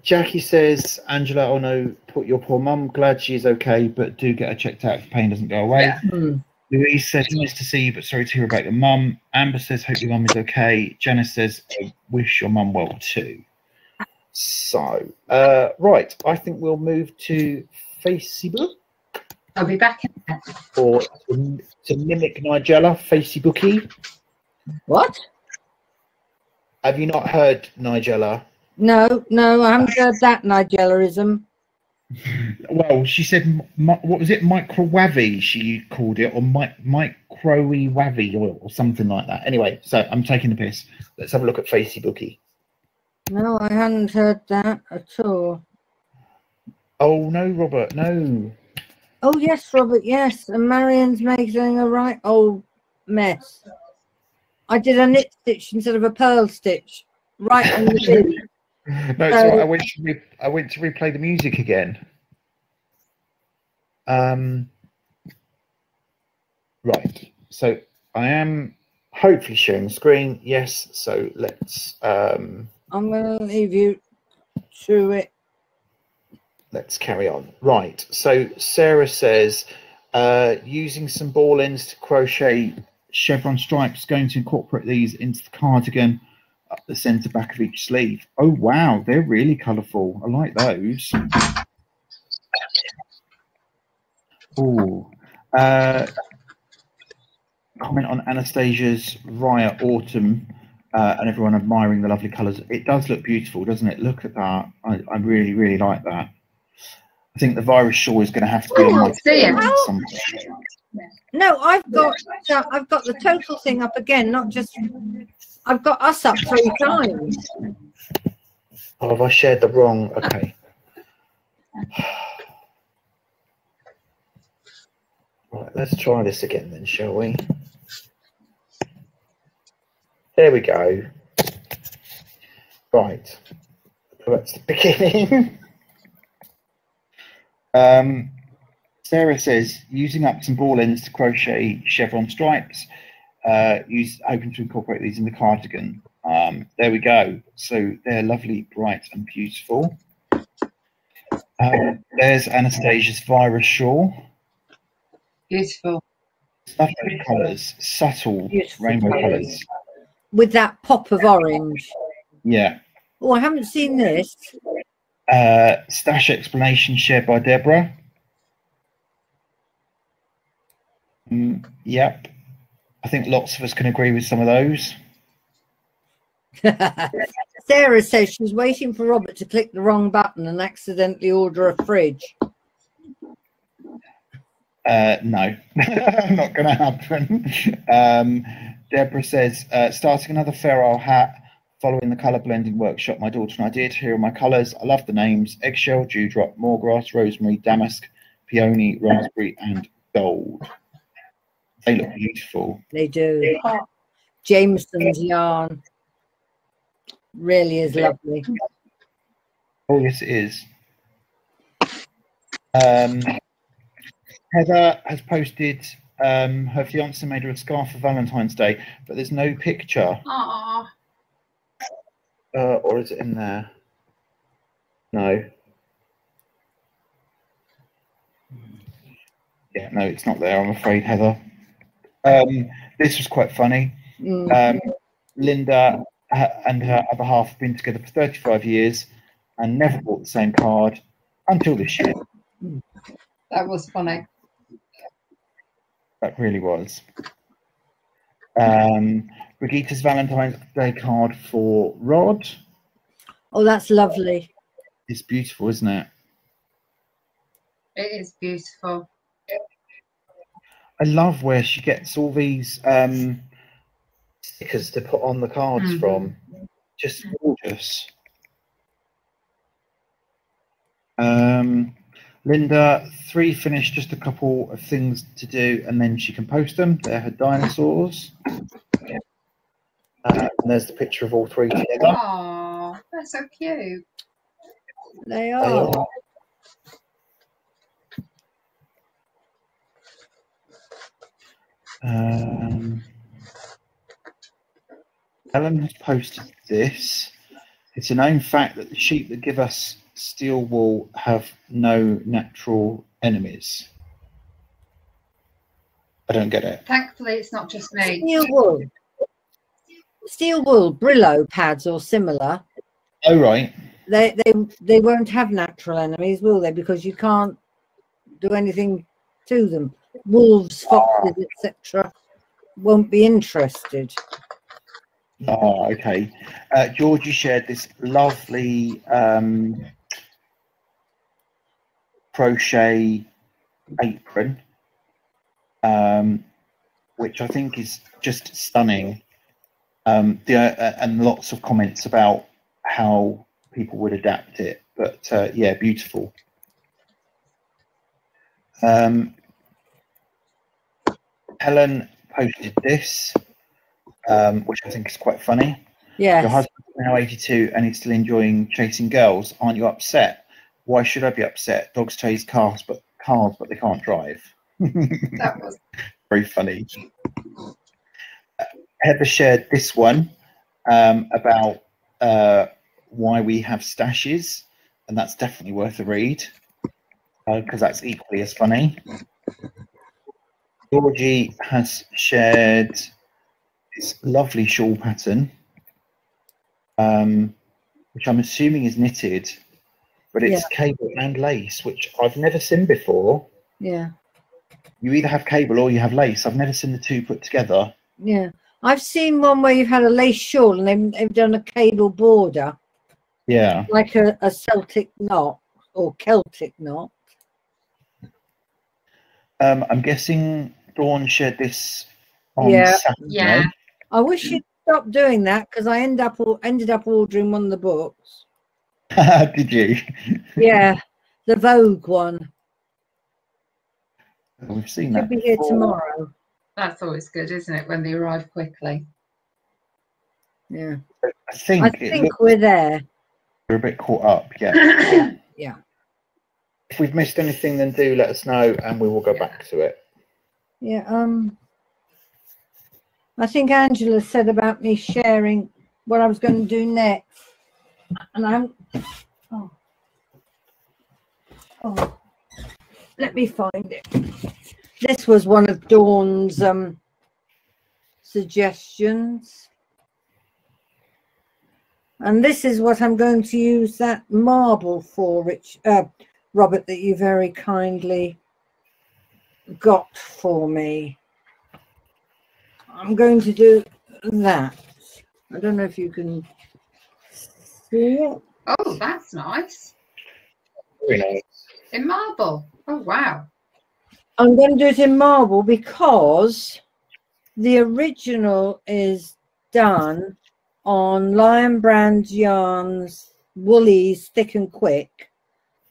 [SPEAKER 2] Jackie says, Angela, oh no, put your poor mum. Glad she is okay, but do get her checked out if the pain doesn't go away.
[SPEAKER 3] Yeah.
[SPEAKER 2] Louise says, nice to see you, but sorry to hear about your mum. Amber says, hope your mum is okay. Janice says, I wish your mum well too. So, right, I think we'll move to Facebook.
[SPEAKER 3] I'll be back.
[SPEAKER 2] Or to mimic Nigella, Facebooky.
[SPEAKER 1] What?
[SPEAKER 2] Have you not heard Nigella?
[SPEAKER 1] No, I haven't heard that Nigellaism.
[SPEAKER 2] Well, she said, what was it, microwavy, she called it, or microwavy or something like that. Anyway, so I'm taking the piss. Let's have a look at Facebooky.
[SPEAKER 1] No, I hadn't heard that at all.
[SPEAKER 2] Oh, no, Robert, no.
[SPEAKER 1] Oh, yes, Robert, yes. And Marion's making a right old mess. I did a knit stitch instead of a purl stitch. Right on the bin.
[SPEAKER 2] No, it's right. I went to replay the music again. Right. So I am hopefully sharing the screen. Yes. So let's. I'm
[SPEAKER 1] going to leave you to it.
[SPEAKER 2] Let's carry on. Right. So Sarah says, using some ball ends to crochet chevron stripes, going to incorporate these into the cardigan. Up the centre back of each sleeve. Oh wow, they're really colourful. I like those. Oh, comment on Anastasia's Raya Autumn and everyone admiring the lovely colours. It does look beautiful, doesn't it? Look at that. I really, really like that. I think the virus shawl is going to have to be on my some.
[SPEAKER 1] No, I've got the total thing up again, not just. I've got us up 3 times.
[SPEAKER 2] Oh, have I shared the wrong? Okay. Right, let's try this again then, shall we? There we go. Right. That's the beginning. Sarah says, using up some ball ends to crochet chevron stripes. Hoping to incorporate these in the cardigan. There we go. So they're lovely, bright and beautiful. There's Anastasia's virus shawl.
[SPEAKER 3] Beautiful.
[SPEAKER 2] Lovely colours, subtle rainbow colours.
[SPEAKER 1] With that pop of orange.
[SPEAKER 2] Yeah.
[SPEAKER 1] Oh, I haven't seen this.
[SPEAKER 2] Stash explanation shared by Deborah. Yep. I think lots of us can agree with some of those.
[SPEAKER 1] Sarah says she's waiting for Robert to click the wrong button and accidentally order a fridge.
[SPEAKER 2] No, not going to happen. Deborah says, starting another Fair Isle hat following the colour blending workshop my daughter and I did. Here are my colours. I love the names: eggshell, dewdrop, moorgrass, rosemary, damask, peony, raspberry and gold. They look beautiful.
[SPEAKER 1] They do. Jameson's yarn really is lovely.
[SPEAKER 2] Oh, yes, it is. Heather has posted her fiance made her a scarf for Valentine's Day, but there's no picture.
[SPEAKER 3] Aww.
[SPEAKER 2] Or is it in there? No. Yeah, no, it's not there, I'm afraid, Heather. This was quite funny. Linda and her other half have been together for 35 years and never bought the same card until this year.
[SPEAKER 3] That was funny.
[SPEAKER 2] That really was. Brigitta's Valentine's Day card for Rod.
[SPEAKER 1] Oh, that's lovely.
[SPEAKER 2] It's beautiful, isn't it?
[SPEAKER 3] It is beautiful.
[SPEAKER 2] I love where she gets all these stickers to put on the cards from. Just gorgeous. Linda, 3 finished, just a couple of things to do, and then she can post them. They're her dinosaurs. And there's the picture of all 3 together.
[SPEAKER 3] Oh, that's so cute.
[SPEAKER 1] They are.
[SPEAKER 2] Helen has posted this. It's a known fact that the sheep that give us steel wool have no natural enemies. I don't get it.
[SPEAKER 3] Thankfully, it's not just me.
[SPEAKER 1] Steel wool, Brillo pads or similar.
[SPEAKER 2] Oh, right.
[SPEAKER 1] They won't have natural enemies, will they? Because you can't do anything to them. Wolves, foxes, etc. won't be interested.
[SPEAKER 2] Oh, okay. Georgie shared this lovely crochet apron, which I think is just stunning. And lots of comments about how people would adapt it, but yeah, beautiful. Helen posted this, which I think is quite funny.
[SPEAKER 1] Yeah.
[SPEAKER 2] Your husband's now 82 and he's still enjoying chasing girls. Aren't you upset? Why should I be upset? Dogs chase cars, but they can't drive.
[SPEAKER 3] That was
[SPEAKER 2] very funny. Heather shared this one about why we have stashes, and that's definitely worth a read because that's equally as funny. Georgie has shared this lovely shawl pattern, which I'm assuming is knitted, but it's cable and lace, which I've never seen before.
[SPEAKER 1] Yeah.
[SPEAKER 2] You either have cable or you have lace. I've never seen the two put together.
[SPEAKER 1] Yeah. I've seen one where you've had a lace shawl and they've done a cable border.
[SPEAKER 2] Yeah.
[SPEAKER 1] Like a Celtic knot or Celtic knot.
[SPEAKER 2] I'm guessing Dawn shared this on Saturday.
[SPEAKER 3] Yeah.
[SPEAKER 1] I wish you'd stop doing that because I ended up ordering one of the books.
[SPEAKER 2] Did you?
[SPEAKER 1] Yeah, the Vogue one.
[SPEAKER 2] We've seen that.
[SPEAKER 1] Should be here tomorrow.
[SPEAKER 3] That's always good, isn't it, when they arrive quickly?
[SPEAKER 1] Yeah.
[SPEAKER 2] I think
[SPEAKER 1] we're there.
[SPEAKER 2] We're a bit caught up, yeah.
[SPEAKER 1] Yeah.
[SPEAKER 2] If we've missed anything, then do let us know and we will go back to it.
[SPEAKER 1] Yeah, I think Angela said about me sharing what I was going to do next. And let me find it. This was one of Dawn's suggestions. And this is what I'm going to use that marble for, Robert, that you very kindly got for me. I'm going to do that. I don't know if you can see it.
[SPEAKER 3] Oh, that's nice.
[SPEAKER 2] Very nice.
[SPEAKER 3] In marble. Oh, wow.
[SPEAKER 1] I'm going to do it in marble because the original is done on Lion Brand yarns, Woolies, Thick and Quick.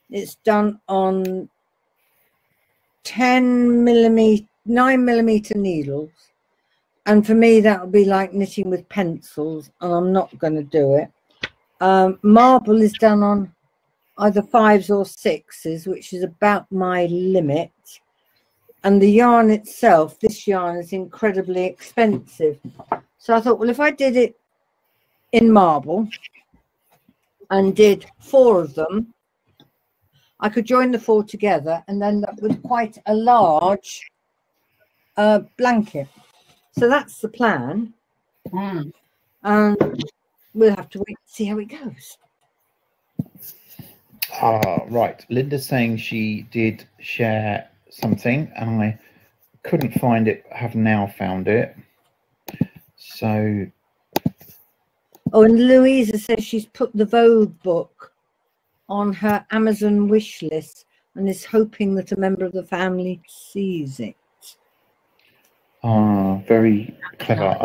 [SPEAKER 1] It's done on 9mm needles. And for me, that would be like knitting with pencils, and I'm not going to do it. Marble is done on either 5s or 6s, which is about my limit. And the yarn itself, this yarn is incredibly expensive. So I thought, well, if I did it in marble and did 4 of them, I could join the 4 together and end up with quite a large blanket. So that's the plan. And we'll have to wait to see how it goes.
[SPEAKER 2] Right. Linda's saying she did share something and I couldn't find it, have now found it. So.
[SPEAKER 1] Oh, and Louisa says she's put the Vogue book on her Amazon wish list and is hoping that a member of the family sees it.
[SPEAKER 2] Ah, very clever.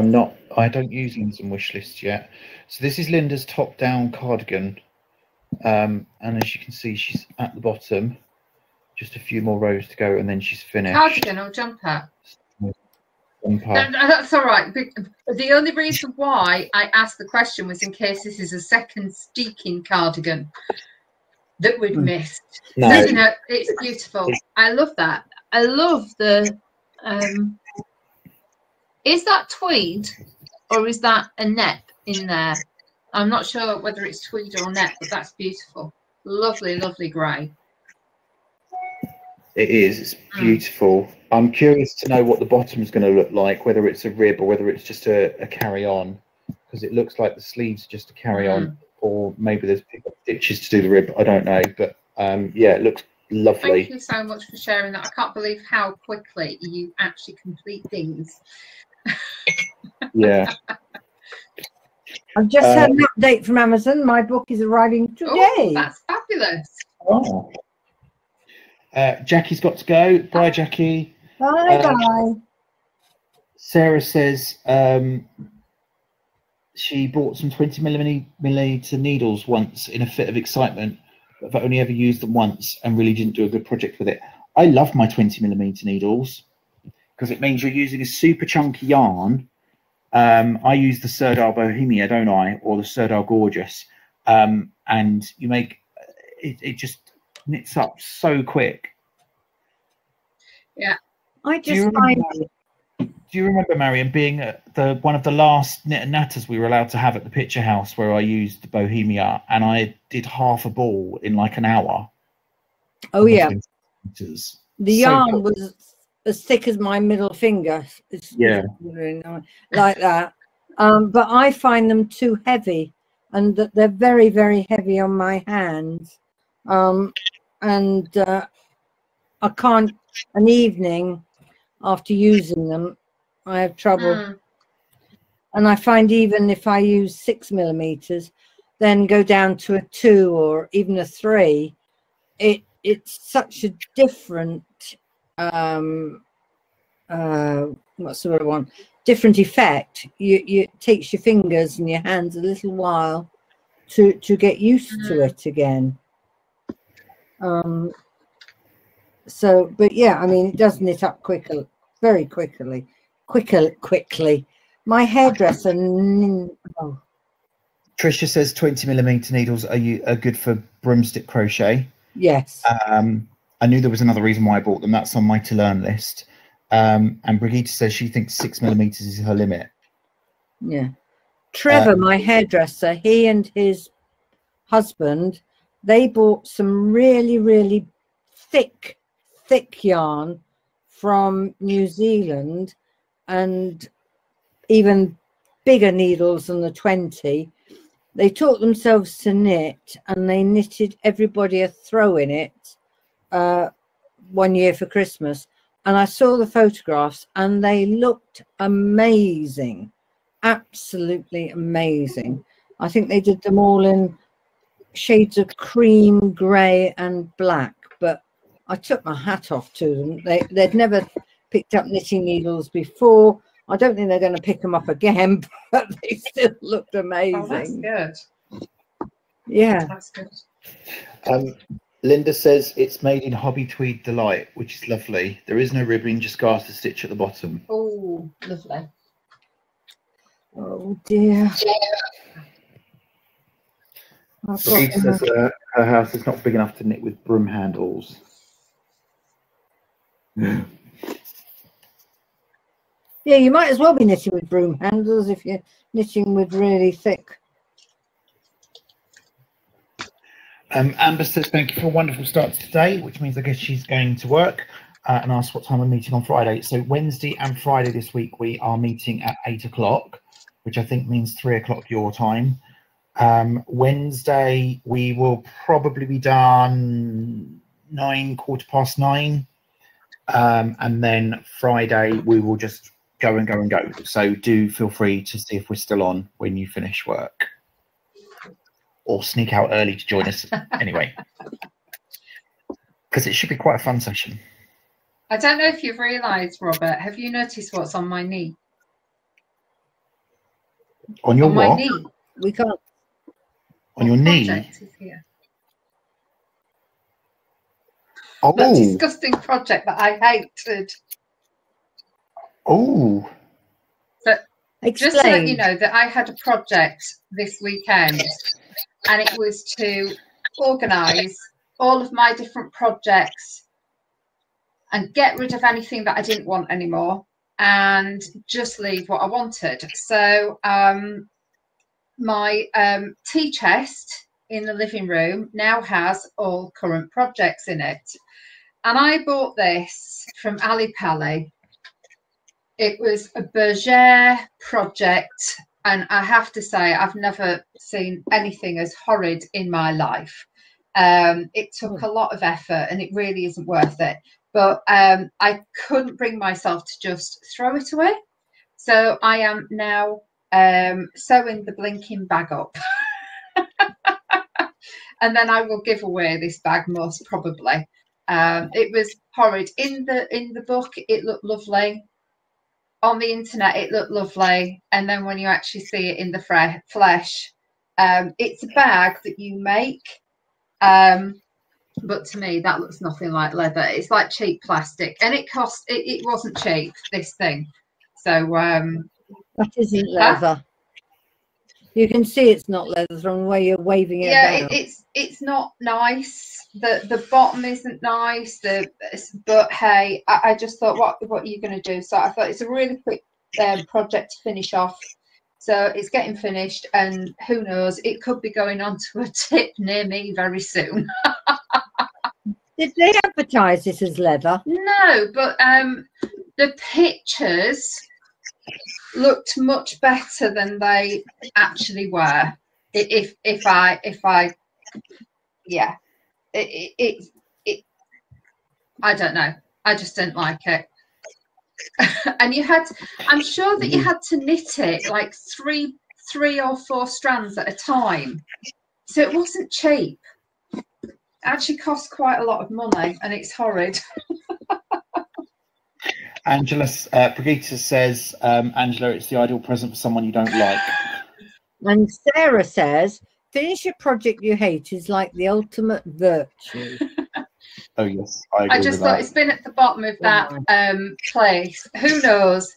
[SPEAKER 2] I don't use Amazon wish lists yet. So this is Linda's top-down cardigan. And as you can see, she's at the bottom. Just a few more rows to go, and then she's finished.
[SPEAKER 3] Cardigan or jumper?
[SPEAKER 2] Jumper.
[SPEAKER 3] No, that's all right. The only reason why I asked the question was in case this is a second steeking cardigan that we'd missed.
[SPEAKER 2] No.
[SPEAKER 3] So, you know, it's beautiful. I love that. I love the. Is that tweed or is that a net in there? I'm not sure whether it's tweed or net, but that's beautiful. Lovely, lovely grey.
[SPEAKER 2] It is. It's beautiful. I'm curious to know what the bottom is going to look like, whether it's a rib or whether it's just a carry-on, because it looks like the sleeves are just a carry-on, or maybe there's stitches to do the rib. I don't know, but yeah, it looks lovely.
[SPEAKER 3] Thank you so much for sharing that. I can't believe how quickly you actually complete things.
[SPEAKER 2] Yeah.
[SPEAKER 1] I've just had an update from Amazon. My book is arriving today.
[SPEAKER 3] Oh, that's fabulous.
[SPEAKER 2] Oh. Jackie's got to go. Bye, Jackie.
[SPEAKER 1] Bye.
[SPEAKER 2] Sarah says she bought some 20mm needles once in a fit of excitement, but I've only ever used them once and really didn't do a good project with it. I love my 20mm needles because it means you're using a super chunky yarn. I use the Serdar Bohemia, don't I, or the Serdar Gorgeous, and you make it just knits up so quick.
[SPEAKER 3] Yeah.
[SPEAKER 2] Do you remember, Marion, being one of the last knit and natters we were allowed to have at the Picture House, where I used the Bohemia and I did half a ball in like an hour?
[SPEAKER 1] Oh yeah. The
[SPEAKER 2] so
[SPEAKER 1] yarn was as thick as my middle finger. It's like that. But I find them too heavy, and that they're very, very heavy on my hands. I can't, an evening after using them, I have trouble. And I find even if I use 6mm, then go down to a 2 or even a 3, it's such a different what's the word I want? Different effect. It takes your fingers and your hands a little while to get used to it again. But yeah, I mean, it does knit up quickly, very quickly. My hairdresser.
[SPEAKER 2] Tricia says 20mm needles are good for broomstick crochet.
[SPEAKER 1] Yes.
[SPEAKER 2] I knew there was another reason why I bought them. That's on my to learn list. And Brigitte says she thinks 6mm is her limit.
[SPEAKER 1] Yeah. Trevor, my hairdresser, he and his husband, they bought some really, really thick yarn from New Zealand, and even bigger needles than the 20. They taught themselves to knit, and they knitted everybody a throw in it one year for Christmas. And I saw the photographs and they looked amazing, absolutely amazing. I think they did them all in shades of cream, grey and black, but I took my hat off to them. They'd never picked up knitting needles before. I don't think they're going to pick them up again, but they still looked amazing.
[SPEAKER 3] Oh, that's good.
[SPEAKER 1] Yeah.
[SPEAKER 3] That's good.
[SPEAKER 2] Linda says it's made in Hobby Tweed Delight, which is lovely. There is no ribbing, just garter stitch at the bottom.
[SPEAKER 3] Oh, lovely.
[SPEAKER 1] Oh dear.
[SPEAKER 2] Brigitte says her house is not big enough to knit with broom handles.
[SPEAKER 1] Yeah, you might as well be knitting with broom handles if you're knitting with really thick.
[SPEAKER 2] Amber says thank you for a wonderful start to today, which means I guess she's going to work, and asks what time we're meeting on Friday. So Wednesday and Friday this week we are meeting at 8 o'clock, which I think means 3 o'clock your time. Wednesday we will probably be done 9, 9:15, and then Friday we will just go and go and go. So do feel free to see if we're still on when you finish work, or sneak out early to join us anyway, because it should be quite a fun session.
[SPEAKER 3] I don't know if you've realised, Robert, have you noticed what's on my knee?
[SPEAKER 2] On your
[SPEAKER 3] on my
[SPEAKER 2] what?
[SPEAKER 3] knee.
[SPEAKER 1] We can't.
[SPEAKER 2] On your knee?
[SPEAKER 3] Project is here.
[SPEAKER 2] Oh.
[SPEAKER 3] That disgusting project that I hated.
[SPEAKER 2] Oh.
[SPEAKER 3] But
[SPEAKER 1] Explain.
[SPEAKER 3] just to let you know that I had a project this weekend, and it was to organise all of my different projects and get rid of anything that I didn't want anymore and just leave what I wanted. So my tea chest in the living room now has all current projects in it. And I bought this from Ali Pali. It was a Bergère project, and I have to say I've never seen anything as horrid in my life. It took a lot of effort, and it really isn't worth it. But I couldn't bring myself to just throw it away. So I am now sewing the blinking bag up. And then I will give away this bag most probably. It was horrid. In the book, it looked lovely. On the internet, it looked lovely. And then when you actually see it in the flesh, it's a bag that you make. But to me, that looks nothing like leather. It's like cheap plastic, and it cost. It wasn't cheap, this thing. So
[SPEAKER 1] that isn't leather. You can see it's not leather from the way you're waving it about.
[SPEAKER 3] It's not nice. The bottom isn't nice. But hey, I just thought, what are you going to do? So I thought it's a really quick project to finish off. So it's getting finished, and who knows, it could be going on to a tip near me very soon.
[SPEAKER 1] Did they advertise this as leather?
[SPEAKER 3] No, but the pictures looked much better than they actually were. If I yeah, I don't know. I just didn't like it. And I'm sure that you had to knit it like three or four strands at a time. So it wasn't cheap. It actually cost quite a lot of money, and it's horrid.
[SPEAKER 2] Angela, Brigitte says, Angela, it's the ideal present for someone you don't like.
[SPEAKER 1] And Sarah says, finish a project you hate is like the ultimate virtue.
[SPEAKER 2] Oh yes, I agree.
[SPEAKER 3] I just thought it's been at the bottom of that place. Who knows?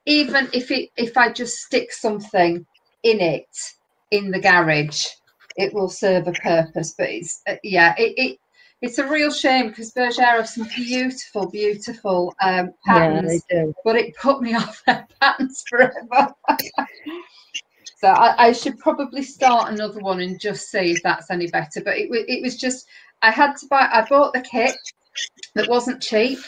[SPEAKER 3] Even if I just stick something in it in the garage, it will serve a purpose. But it's it's a real shame, because Bergère have some beautiful patterns.
[SPEAKER 1] Yeah, they do.
[SPEAKER 3] But it put me off their patterns forever. So I should probably start another one and just see if that's any better. But it was just, I bought the kit that wasn't cheap.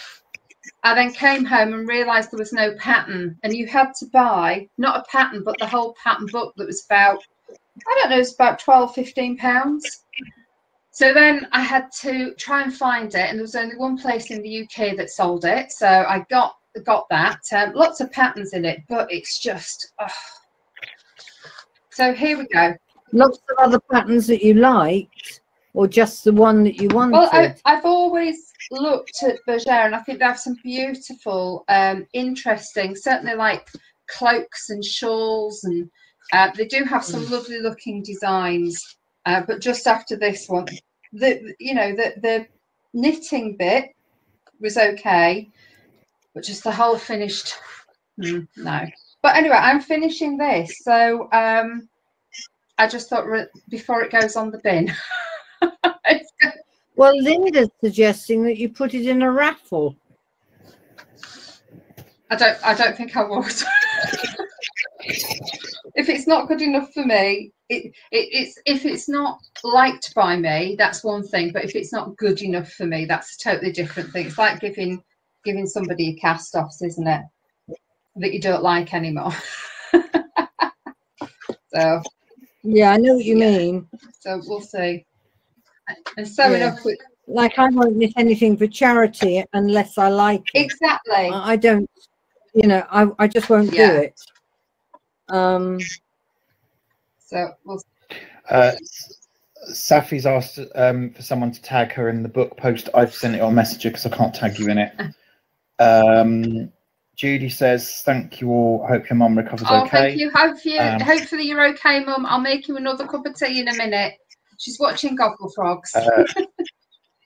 [SPEAKER 3] I then came home and realised there was no pattern, and you had to buy not a pattern but the whole pattern book that was about, I don't know, it's about £12–15. So then I had to try and find it, and there was only one place in the UK that sold it. So I got that. Lots of patterns in it, but it's just So here we go.
[SPEAKER 1] Lots of other patterns that you liked, or just the one that you wanted?
[SPEAKER 3] Well, I've always looked at Bergère, and I think they have some beautiful, interesting, certainly like cloaks and shawls, and they do have some lovely looking designs. But just after this one, the knitting bit was okay, but just the whole finished, no. But anyway, I'm finishing this, so I just thought before it goes on the bin.
[SPEAKER 1] Well, Linda's suggesting that you put it in a raffle.
[SPEAKER 3] I don't think I would. If it's not good enough for me, if it's not liked by me, that's one thing. But if it's not good enough for me, that's a totally different thing. It's like giving somebody a cast-offs, isn't it? That you don't like anymore. So
[SPEAKER 1] yeah, I know what you mean.
[SPEAKER 3] So we'll see. And sewing up with,
[SPEAKER 1] like, I won't knit anything for charity unless I like it.
[SPEAKER 3] Exactly.
[SPEAKER 1] I don't you know, I just won't do it.
[SPEAKER 3] So we'll.
[SPEAKER 2] Safi's asked for someone to tag her in the book post. I've sent it on Messenger because I can't tag you in it. Judy says, "Thank you all. Hope your mum recovers okay."
[SPEAKER 3] Thank you. Hopefully you're okay, Mum. I'll make you another cup of tea in a minute. She's watching Gogglefrogs.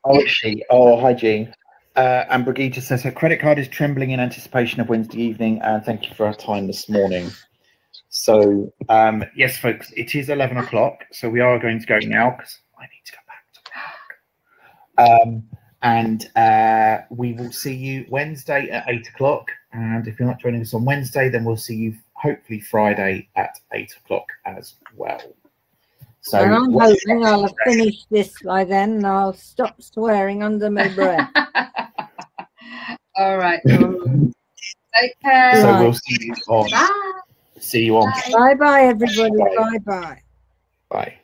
[SPEAKER 2] Oh, is she? Oh, hi, Jean. And Brigitte says her credit card is trembling in anticipation of Wednesday evening, and thank you for our time this morning. So, yes, folks, it is 11 o'clock, so we are going to go now because I need to go back to work. And we will see you Wednesday at 8 o'clock. And if you're not joining us on Wednesday, then we'll see you hopefully Friday at 8 o'clock as well. So
[SPEAKER 1] and I'm hoping I'll have finished this by then and I'll stop swearing under my breath.
[SPEAKER 3] All right. Take care.
[SPEAKER 2] So we'll see you on.
[SPEAKER 3] Bye.
[SPEAKER 2] See you on.
[SPEAKER 1] Bye bye, everybody. Bye bye.
[SPEAKER 2] Bye.